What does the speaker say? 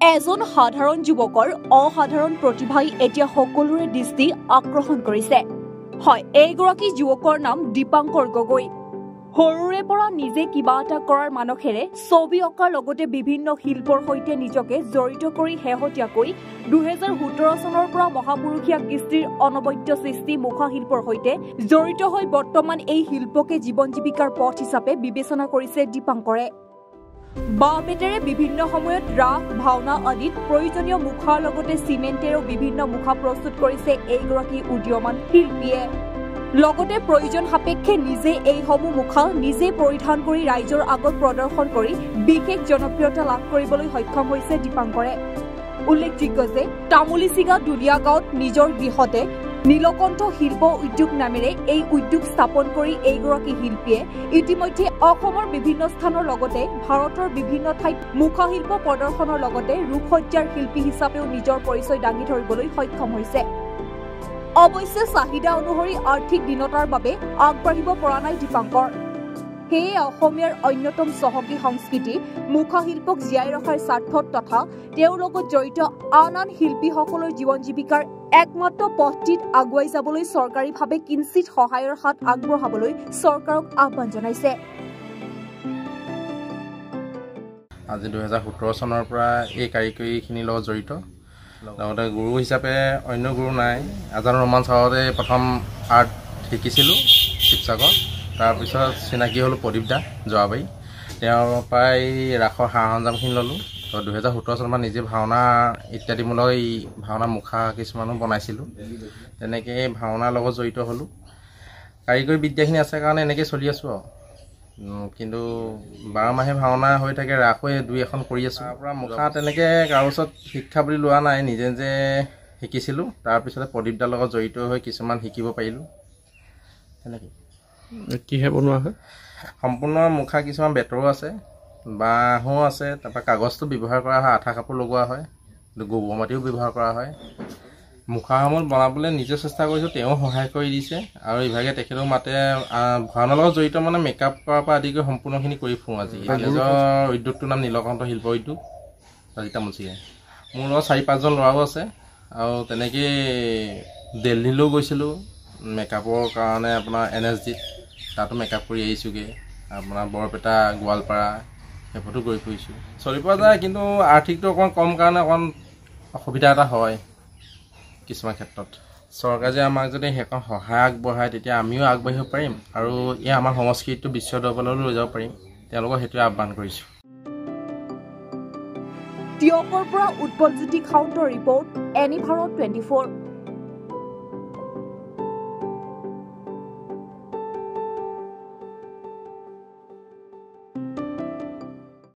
এজন সাধাৰণ যুৱকৰ অসাধাৰণ প্ৰতিভাই এতিয়া সকলোৰে দৃষ্টি আকৰ্ষণ কৰিছে। হয়, এইগৰাকী যুৱকৰ নাম দীপাংকৰ গগৈ। সৰুৰে পৰা নিজে কিবা এটা কৰাৰ মানসেৰে ছবি অঁকাৰ লগতে বিভিন্ন শিল্পৰ সৈতে নিজকে জড়িত কৰি শেহতীয়াকৈ 2017 চনৰ পৰা মহাপুৰুষীয়া কৃষ্টিৰ অনবদ্য সৃষ্টি মুখা শিল্পৰ সৈতে জড়িত হৈ বৰ্তমান এই শিল্পকে জীৱন জীৱিকাৰ পথ হিচাপে বিবেচনা কৰিছে দীপাংকৰে। বাঁহ বেতেৰে বিভিন্ন সময়ত ৰাস ভাওনা আদিত প্ৰয়োজনীয় মুখাৰ লগতে চিমেণ্টেৰেও বিভিন্ন মুখা প্ৰস্তুত কৰিছে এইগৰাকী উদীয়মান শিল্পীয়ে। লগতে প্ৰয়োজন সাপেক্ষে নিজে এইসমূহ মুখা নিজে পৰিধান কৰি ৰাইজৰ আগত প্ৰদৰ্শন কৰি বিশেষ জনপ্ৰিয়তা লাভ কৰিবলৈ সক্ষম হৈছে দীপাংকৰে। উল্লেখযোগ্য যে তামুলীচিগা দুলীয়া গাঁৱত নিজৰ গৃহতে নীলকণ্ঠ শিল্প উদ্যোগ নামেৰে এই উদ্যোগ স্থাপন কৰি এইগৰাকী শিল্পীয়ে ইতিমধ্যে অসমৰ বিভিন্ন স্থানৰ লগতে ভাৰতৰ বিভিন্ন ঠাইত মুখা শিল্প প্ৰদৰ্শনৰ লগতে ৰূপসজ্জাৰ শিল্পী হিচাপেও নিজৰ পৰিচয় দাঙি ধৰিবলৈ সক্ষম হৈছে। অৱশ্যে চাহিদা অনুসৰি আৰ্থিক দীনতাৰ বাবে আগবাঢ়িব পৰা নাই দীপাংকৰ। সেয়ে অসমীয়াৰ অন্যতম চহকী সংস্কৃতি মুখা শিল্পক জীয়াই ৰখাৰ স্বাৰ্থত তথা তেওঁৰ লগত জড়িত আন আন শিল্পীসকলৰ জীৱন জীৱিকাৰ একমাত্ৰ পথটিত আগুৱাই যাবলৈ চৰকাৰীভাৱে কিঞ্চিত সহায়ৰ হাত আগবঢ়াবলৈ চৰকাৰক আহ্বান জনাইছে। আজি 2017 চনৰ পৰা এই কাৰিকৰীখিনিৰ লগত জড়িত। লগতে গুৰু হিচাপে অন্য গুৰু নাই। আজাদ ৰহমান ছাৰতে প্ৰথম আৰ্ট শিকিছিলোঁ শিৱসাগৰ। তাৰপিছত চিনাকি হ'লোঁ প্ৰদীপ দা যোৱাবাৰী। তেওঁৰ পৰাই ৰাসৰ সা সৰঞ্জামখিনি ল'লোঁ। তো 2017 চনত নিজে ভাওনা ইত্যাদিমূলক এই ভাওনা মুখা কিছুমানো বনাইছিলোঁ। তেনেকৈ ভাওনাৰ লগত জড়িত হ'লোঁ। কাৰিকৰী বিদ্যাখিনি আছে কাৰণে এনেকৈ চলি আছোঁ আৰু। কিন্তু 12 মাহে ভাওনা হৈ থাকে, ৰাসো 2-এখন কৰি আছোঁ। তাৰপৰা মুখা তেনেকৈ কাৰো ওচৰত শিক্ষা বুলি লোৱা নাই, নিজে নিজে শিকিছিলোঁ। তাৰপিছতে প্ৰদীপ দাৰ লগত জড়িত হৈ কিছুমান শিকিব পাৰিলোঁ। তেনেকৈ কিহে বনোৱা হয়? সম্পূৰ্ণ মুখা কিছুমান বেতৰো আছে, বাঁহো আছে, তাৰপৰা কাগজটো ব্যৱহাৰ কৰা হয়, আঠা কাপোৰ লগোৱা হয়, গোবৰ মাটিও ব্যৱহাৰ কৰা হয়। মুখাসমূহ বনাবলৈ নিজে চেষ্টা কৰিছোঁ, তেওঁ সহায় কৰি দিছে। আৰু ইভাগে তেখেতক মাতে ভাওনাৰ লগত জড়িত মানে মেকআপ কৰাৰ পৰা আদি কৰি সম্পূৰ্ণখিনি কৰি ফুৰোঁ। আজি নিজৰ উদ্যোগটোৰ নাম নীলকণ্ঠ শিল্প উদ্যোগ তামুলীচিগা। মোৰ লগত 4-5জন ল'ৰাও আছে। আৰু তেনেকৈ দিল্লীলৈও গৈছিলোঁ মেকআপৰ কাৰণে, আপোনাৰ NSGত তাতো মেকআপ কৰি আহিছোঁগৈ। আপোনাৰ বৰপেটা গোৱালপাৰা সেইবোৰতো গৈ ফুৰিছোঁ। চলি পোৱা যায়, কিন্তু আৰ্থিকটো অকণমান কম কাৰণে অকণমান অসুবিধা এটা হয় কিছুমান ক্ষেত্ৰত। চৰকাৰে যে আমাক যদি সেইখন সহায় আগবঢ়ায় তেতিয়া আমিও আগবাঢ়িব পাৰিম আৰু এই আমাৰ সংস্কৃতিটো বিশ্ব দৰবাৰলৈ লৈ যাব পাৰিম। তেওঁলোকক সেইটোৱে আহ্বান কৰিছোঁ। টিয়কৰ পৰা উৎপলজ্যোতি খাউণ্টৰ ৰিপৰ্ট, এনি ভাৰত 24।